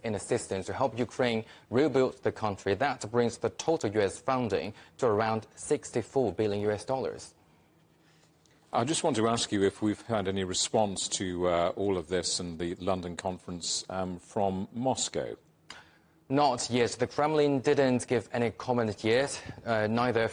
in assistance to help Ukraine rebuild the country. That brings the total US funding to around $64 billion. I just want to ask you if we've had any response to all of this and the London conference from Moscow. Not yet. The Kremlin didn't give any comment yet. Neither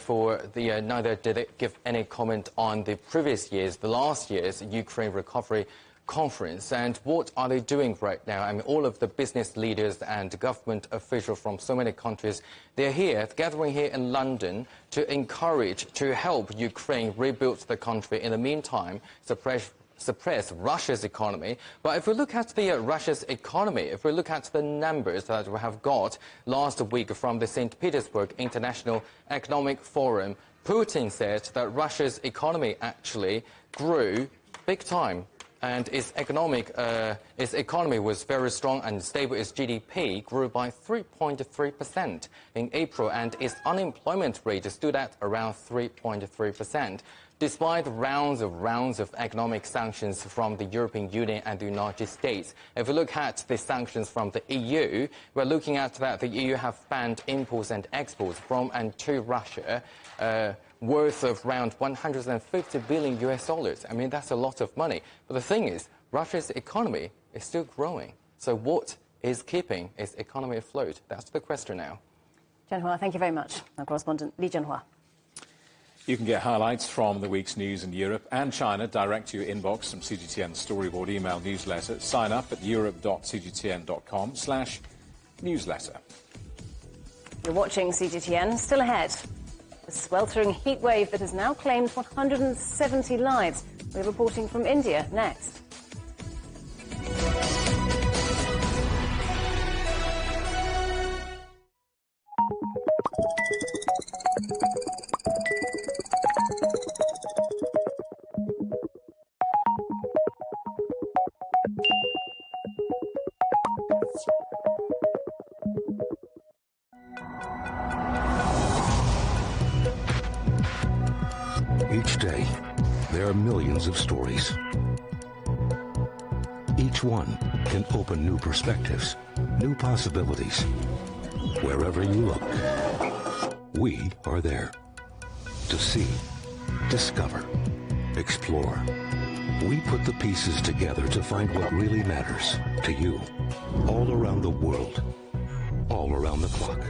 did it give any comment on the previous year's, the last year's Ukraine Recovery Conference. And what are they doing right now? I mean, all of the business leaders and government officials from so many countries, they're here, gathering here in London to encourage, to help Ukraine rebuild the country. In the meantime, suppress Russia's economy. But if we look at Russia's economy, if we look at the numbers that we have got last week from the St. Petersburg International Economic Forum, Putin said that Russia's economy actually grew big time. And its economy was very strong and stable. Its GDP grew by 3.3% in April, and its unemployment rate stood at around 3.3%. Despite rounds of economic sanctions from the European Union and the United States, if we look at the sanctions from the EU, we're looking at that the EU have banned imports and exports from and to Russia, worth of around $150 billion US. I mean, that's a lot of money. But the thing is, Russia's economy is still growing. So what is keeping its economy afloat? That's the question now. Jianhua, thank you very much. Our correspondent Li Jianhua. You can get highlights from the week's news in Europe and China direct to your inbox from CGTN's Storyboard email newsletter. Sign up at europe.cgtn.com/newsletter. You're watching CGTN. Still ahead, a sweltering heat wave that has now claimed 170 lives. We're reporting from India next. Each day, there are millions of stories. Each one can open new perspectives, new possibilities. Wherever you look, we are there to see, discover, explore. We put the pieces together to find what really matters to you, all around the world, all around the clock.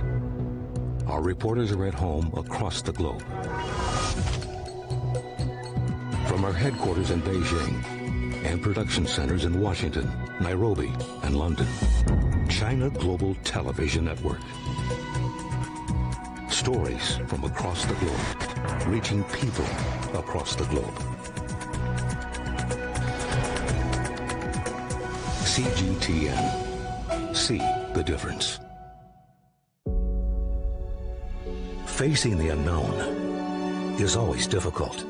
Our reporters are at home across the globe. From our headquarters in Beijing and production centers in Washington, Nairobi, and London, China Global Television Network. Stories from across the globe, reaching people across the globe. CGTN. See the difference. Facing the unknown is always difficult.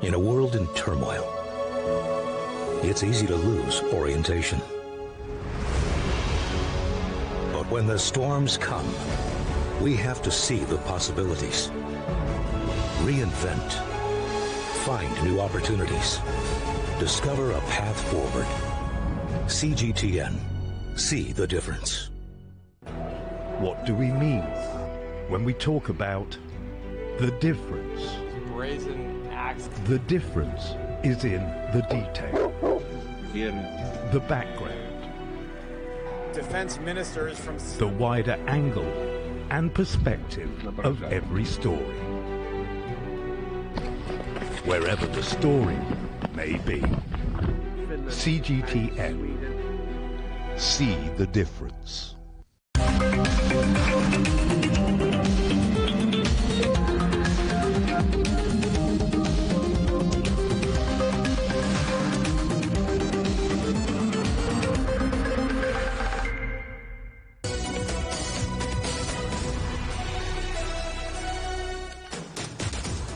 In a world in turmoil, it's easy to lose orientation. But when the storms come, we have to see the possibilities. Reinvent. Find new opportunities. Discover a path forward. CGTN. See the difference. What do we mean when we talk about the difference? Brazen axe. The difference is in the detail, in the background, Defense ministers from the wider angle and perspective of every story. Wherever the story may be. CGTN. See the difference.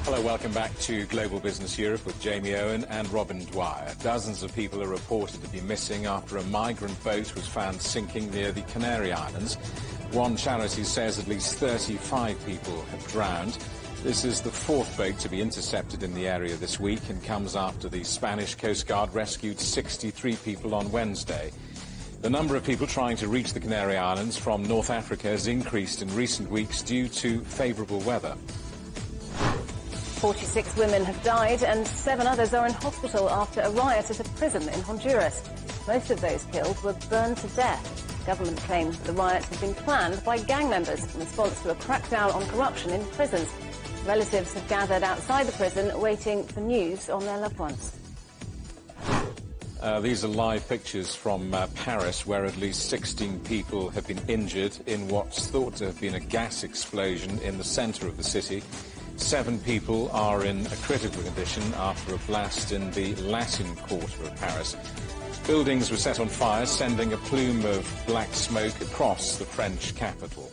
Hello, welcome back to Global Business Europe with Jamie Owen and Robin Dwyer. Dozens of people are reported to be missing after a migrant boat was found sinking near the Canary Islands. One charity says at least 35 people have drowned. This is the fourth boat to be intercepted in the area this week and comes after the Spanish Coast Guard rescued 63 people on Wednesday. The number of people trying to reach the Canary Islands from North Africa has increased in recent weeks due to favourable weather. 46 women have died and 7 others are in hospital after a riot at a prison in Honduras. Most of those killed were burned to death. Government claims the riot had been planned by gang members in response to a crackdown on corruption in prisons. Relatives have gathered outside the prison waiting for news on their loved ones. These are live pictures from Paris, where at least 16 people have been injured in what's thought to have been a gas explosion in the centre of the city. 7 people are in a critical condition after a blast in the Latin Quarter of Paris. Buildings were set on fire, sending a plume of black smoke across the French capital.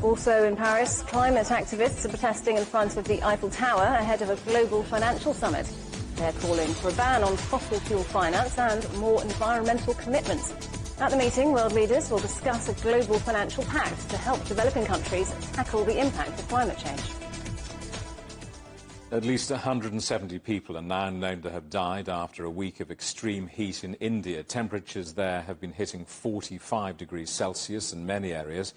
Also in Paris, climate activists are protesting in front of the Eiffel Tower ahead of a global financial summit. They're calling for a ban on fossil fuel finance and more environmental commitments. At the meeting, world leaders will discuss a global financial pact to help developing countries tackle the impact of climate change. At least 170 people are now known to have died after a week of extreme heat in India. Temperatures there have been hitting 45 degrees Celsius in many areas,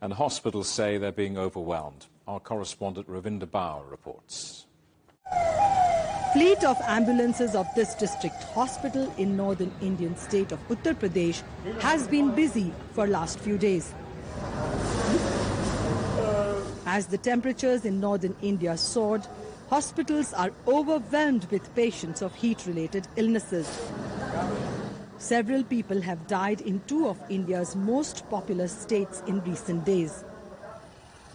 and hospitals say they're being overwhelmed. Our correspondent Ravinder Bauer reports. Fleet of ambulances of this district hospital in northern Indian state of Uttar Pradesh has been busy for last few days. As the temperatures in northern India soared, hospitals are overwhelmed with patients of heat-related illnesses. Several people have died in two of India's most populous states in recent days.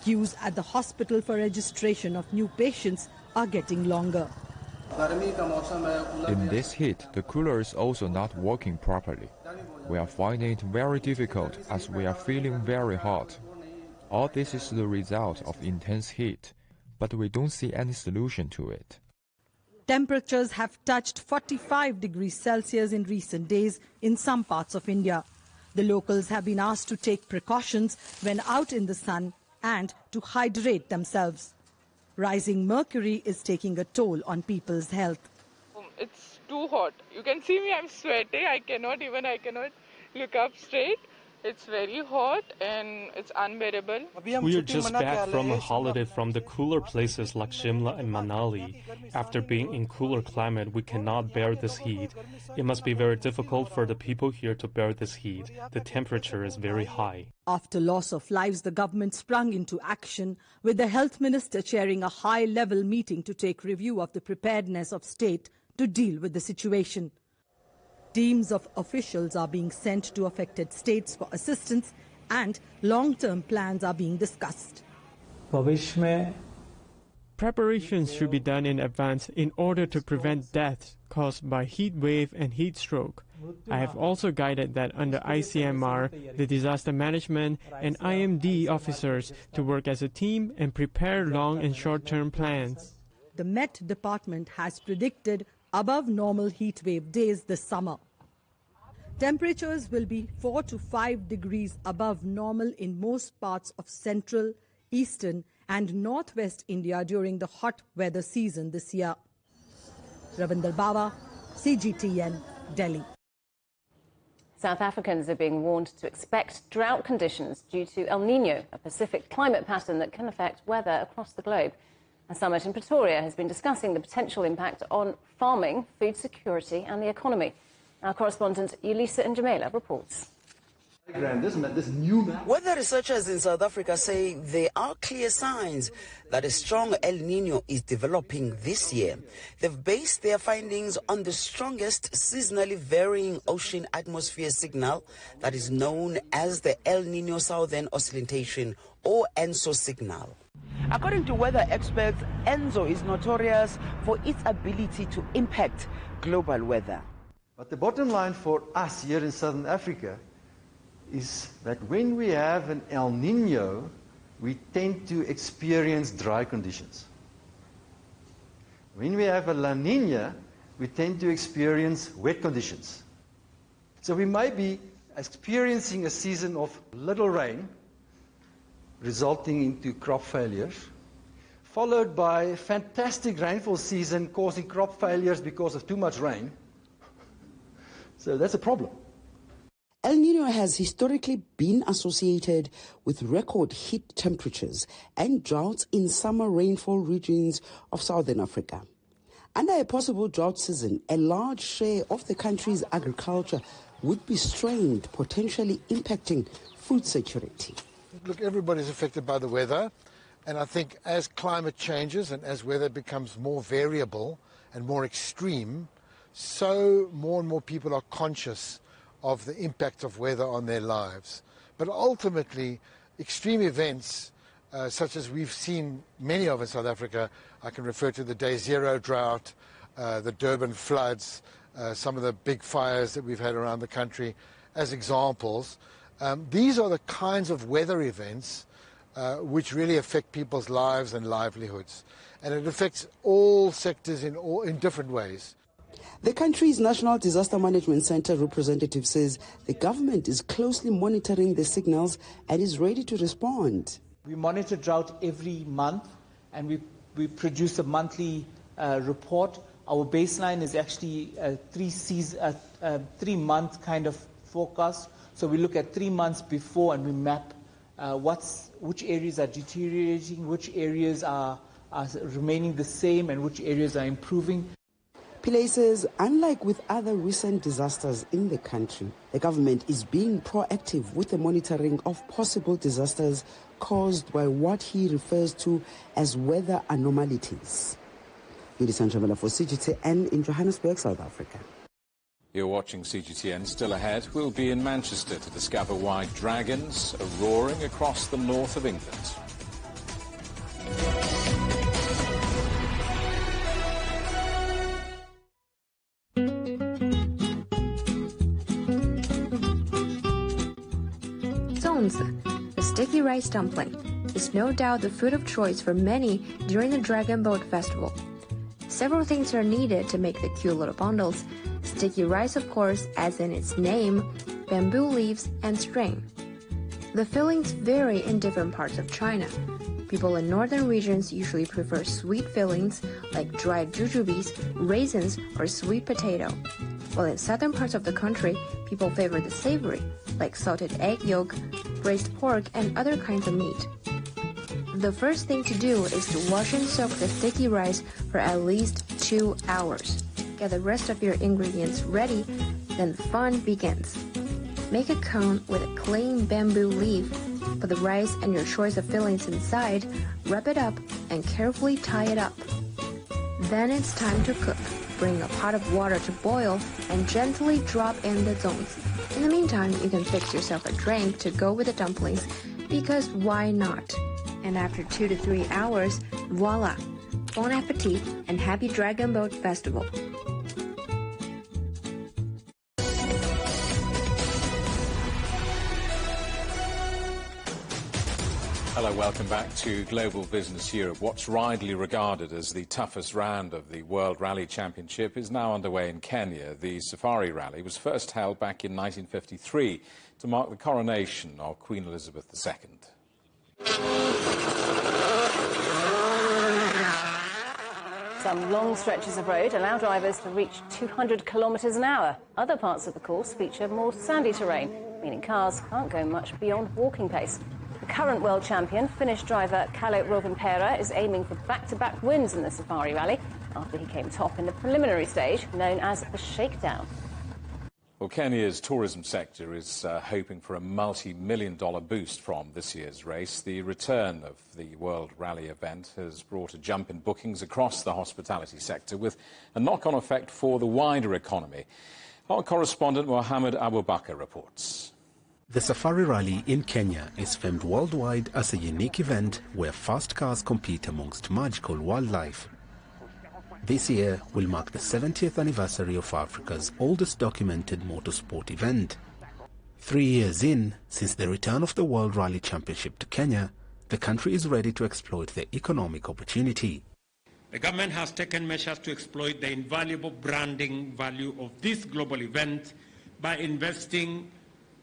Queues at the hospital for registration of new patients are getting longer. In this heat, the cooler is also not working properly. We are finding it very difficult as we are feeling very hot. All this is the result of intense heat, but we don't see any solution to it. Temperatures have touched 45 degrees Celsius in recent days in some parts of India. The locals have been asked to take precautions when out in the sun and to hydrate themselves. Rising mercury is taking a toll on people's health. It's too hot. You can see me, I'm sweating. I cannot look up straight. It's very hot and it's unbearable. We are just back from a holiday from the cooler places like Shimla and Manali. After being in cooler climate, we cannot bear this heat. It must be very difficult for the people here to bear this heat. The temperature is very high. After loss of lives, the government sprung into action, with the health minister chairing a high-level meeting to take review of the preparedness of state to deal with the situation. Teams of officials are being sent to affected states for assistance, and long-term plans are being discussed. Preparations should be done in advance in order to prevent deaths caused by heat wave and heat stroke. I have also guided that under ICMR, the disaster management and IMD officers to work as a team and prepare long and short-term plans. The Met Department has predicted above normal heat wave days this summer. Temperatures will be 4 to 5 degrees above normal in most parts of central, eastern and northwest India during the hot weather season this year. Ravinder Bauer, CGTN, Delhi. South Africans are being warned to expect drought conditions due to El Niño, a Pacific climate pattern that can affect weather across the globe. A summit in Pretoria has been discussing the potential impact on farming, food security and the economy. Our correspondent Ulisa Njamela reports. Weather researchers in South Africa say there are clear signs that a strong El Niño is developing this year. They've based their findings on the strongest seasonally varying ocean atmosphere signal that is known as the El Niño Southern Oscillation, or ENSO signal. According to weather experts, ENSO is notorious for its ability to impact global weather. But the bottom line for us here in Southern Africa is that when we have an El Niño, we tend to experience dry conditions. When we have a La Niña, we tend to experience wet conditions. So we may be experiencing a season of little rain, resulting into crop failures, followed by a fantastic rainfall season causing crop failures because of too much rain. So that's a problem. El Niño has historically been associated with record heat temperatures and droughts in summer rainfall regions of southern Africa. Under a possible drought season, a large share of the country's agriculture would be strained, potentially impacting food security. Look, everybody's affected by the weather, and I think as climate changes and as weather becomes more variable and more extreme, so more and more people are conscious of the impact of weather on their lives. But ultimately, extreme events, such as we've seen many of in South Africa, I can refer to the Day Zero drought, the Durban floods, some of the big fires that we've had around the country as examples. These are the kinds of weather events which really affect people's lives and livelihoods. And it affects all sectors in different ways. The country's National Disaster Management Center representative says the government is closely monitoring the signals and is ready to respond. We monitor drought every month and we produce a monthly report. Our baseline is actually a 3-month kind of forecast. So we look at 3 months before and we map which areas are deteriorating, which areas are remaining the same, and which areas are improving. Pillay says, unlike with other recent disasters in the country, the government is being proactive with the monitoring of possible disasters caused by what he refers to as weather anomalies. Yudhi Sanjamela for CGTN in Johannesburg, South Africa. You're watching CGTN. Still ahead, we'll be in Manchester to discover why dragons are roaring across the north of England. The sticky rice dumpling is no doubt the food of choice for many during the Dragon Boat Festival. Several things are needed to make the cute little bundles. Sticky rice, of course, as in its name, bamboo leaves and string. The fillings vary in different parts of China. People in northern regions usually prefer sweet fillings like dried jujubes, raisins, or sweet potato, while in southern parts of the country, people favor the savory, like salted egg yolk, braised pork, and other kinds of meat. The first thing to do is to wash and soak the sticky rice for at least 2 hours. Get the rest of your ingredients ready, then the fun begins. Make a cone with a clean bamboo leaf, put the rice and your choice of fillings inside, wrap it up, and carefully tie it up. Then it's time to cook. Bring a pot of water to boil and gently drop in the zongs. In the meantime, you can fix yourself a drink to go with the dumplings, because why not? And after 2 to 3 hours, voila! Bon appetit and happy Dragon Boat Festival! Hello, welcome back to Global Business Europe. What's widely regarded as the toughest round of the World Rally Championship is now underway in Kenya. The Safari Rally was first held back in 1953 to mark the coronation of Queen Elizabeth II. Some long stretches of road allow drivers to reach 200 kilometres an hour. Other parts of the course feature more sandy terrain, meaning cars can't go much beyond walking pace. The current world champion, Finnish driver Kalle Rovanperä, is aiming for back-to-back wins in the Safari Rally after he came top in the preliminary stage, known as the Shakedown. Well, Kenya's tourism sector is hoping for a multi-million-dollar boost from this year's race. The return of the World Rally event has brought a jump in bookings across the hospitality sector, with a knock-on effect for the wider economy. Our correspondent Mohammed Abu Bakr reports. The Safari Rally in Kenya is famed worldwide as a unique event where fast cars compete amongst magical wildlife. This year will mark the 70th anniversary of Africa's oldest documented motorsport event. 3 years in, since the return of the World Rally Championship to Kenya, the country is ready to exploit the economic opportunity. The government has taken measures to exploit the invaluable branding value of this global event by investing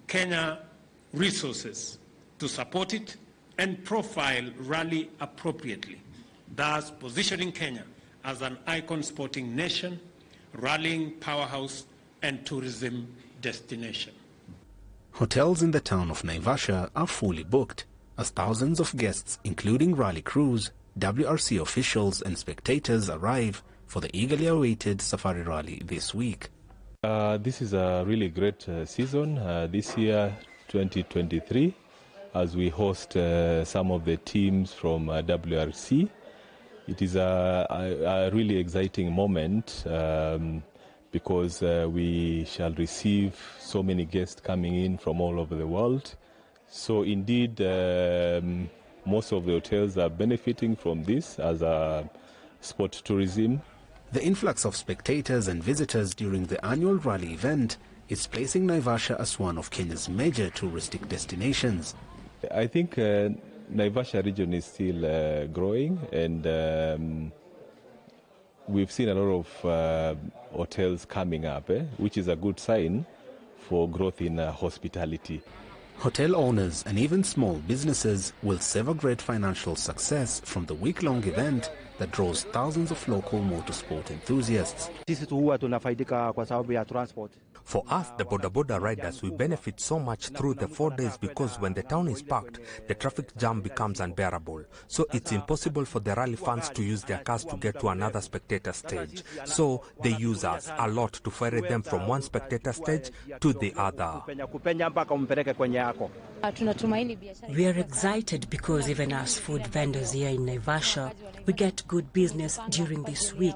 Kenya resources to support it and profile rally appropriately, thus positioning Kenya as an icon sporting nation, rallying powerhouse and tourism destination. Hotels in the town of Naivasha are fully booked as thousands of guests, including rally crews, WRC officials and spectators, arrive for the eagerly awaited Safari Rally this week. This is a really great season this year, 2023, as we host some of the teams from WRC. It is a really exciting moment because we shall receive so many guests coming in from all over the world. So indeed, most of the hotels are benefiting from this as a sport tourism. The influx of spectators and visitors during the annual rally event is placing Naivasha as one of Kenya's major touristic destinations. I think Naivasha region is still growing, and We've seen a lot of hotels coming up, which is a good sign for growth in hospitality. Hotel owners and even small businesses will savor great financial success from the week-long event that draws thousands of local motorsport enthusiasts. For us, the boda riders, we benefit so much through the 4 days because when the town is packed, the traffic jam becomes unbearable. So it's impossible for the rally fans to use their cars to get to another spectator stage. So they use us a lot to ferry them from one spectator stage to the other. We are excited because even as food vendors here in Naivasha, we get good business during this week.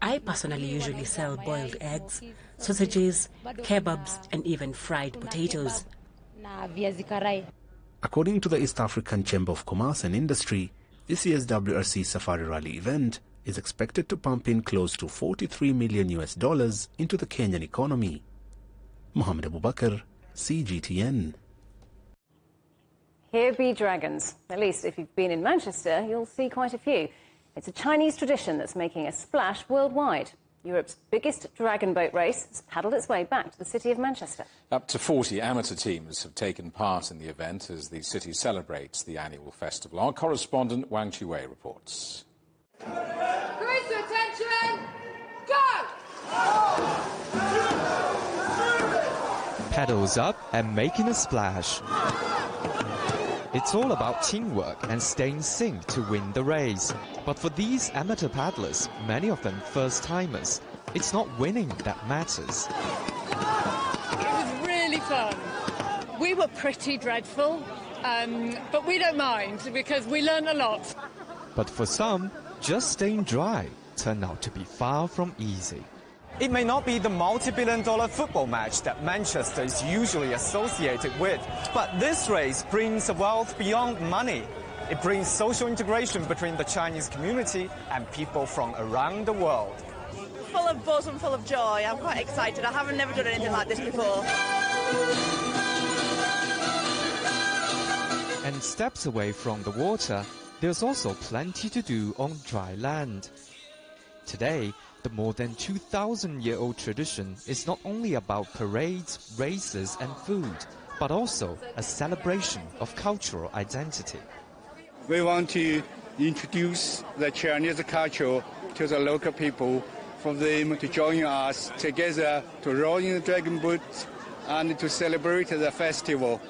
I personally usually sell boiled eggs, sausages, kebabs, and even fried potatoes. According to the East African Chamber of Commerce and Industry, this year's WRC Safari Rally event is expected to pump in close to $43 million into the Kenyan economy. Mohammed Abubakar, CGTN. Here be dragons. At least if you've been in Manchester, you'll see quite a few. It's a Chinese tradition that's making a splash worldwide. Europe's biggest dragon boat race has paddled its way back to the city of Manchester. Up to 40 amateur teams have taken part in the event as the city celebrates the annual festival. Our correspondent Wang Chiwei reports. Great attention, go! Paddles up and making a splash. It's all about teamwork and staying sync to win the race. But for these amateur paddlers, many of them first-timers, it's not winning that matters. It was really fun. We were pretty dreadful, but we don't mind because we learn a lot. But for some, just staying dry turned out to be far from easy. It may not be the multi-billion-dollar football match that Manchester is usually associated with, but this race brings a wealth beyond money. It brings social integration between the Chinese community and people from around the world. Full of buzz and full of joy. I'm quite excited. I haven't never done anything like this before. And steps away from the water, there's also plenty to do on dry land. Today, the more than 2,000-year-old tradition is not only about parades, races and food, but also a celebration of cultural identity. We want to introduce the Chinese culture to the local people, for them to join us together to row in the dragon boat and to celebrate the festival.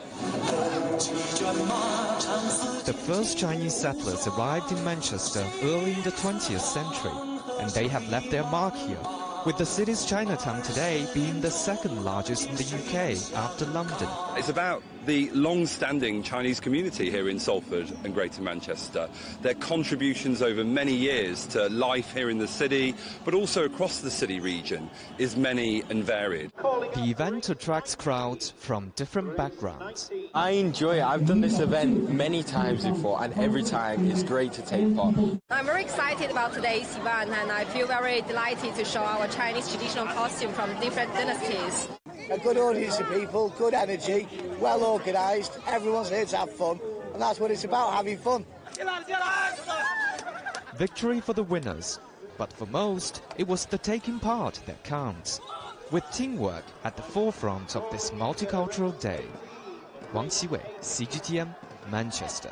The first Chinese settlers arrived in Manchester early in the 20th century, and they have left their mark here, with the city's Chinatown today being the second largest in the UK after London. It's about the long-standing Chinese community here in Salford and Greater Manchester, their contributions over many years to life here in the city, but also across the city region, is many and varied. The event attracts crowds from different backgrounds. I enjoy it. I've done this event many times before, and every time it's great to take part. I'm very excited about today's event, and I feel very delighted to show our Chinese traditional costume from different dynasties. A good audience of people, good energy, well organised, everyone's here to have fun, and that's what it's about, having fun. Victory for the winners, but for most, it was the taking part that counts, with teamwork at the forefront of this multicultural day. Wang Xiwei, CGTN, Manchester.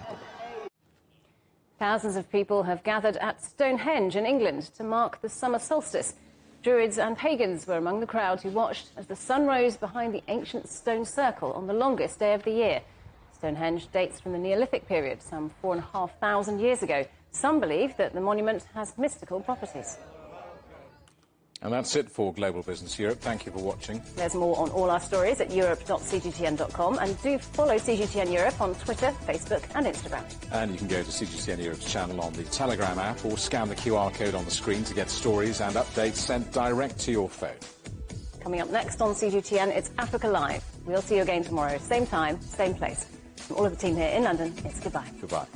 Thousands of people have gathered at Stonehenge in England to mark the summer solstice. Druids and pagans were among the crowd who watched as the sun rose behind the ancient stone circle on the longest day of the year. Stonehenge dates from the Neolithic period, some 4,500 years ago. Some believe that the monument has mystical properties. And that's it for Global Business Europe. Thank you for watching. There's more on all our stories at europe.cgtn.com, and do follow CGTN Europe on Twitter, Facebook and Instagram. And you can go to CGTN Europe's channel on the Telegram app or scan the QR code on the screen to get stories and updates sent direct to your phone. Coming up next on CGTN, it's Africa Live. We'll see you again tomorrow, same time, same place. From all of the team here in London, it's goodbye. Goodbye.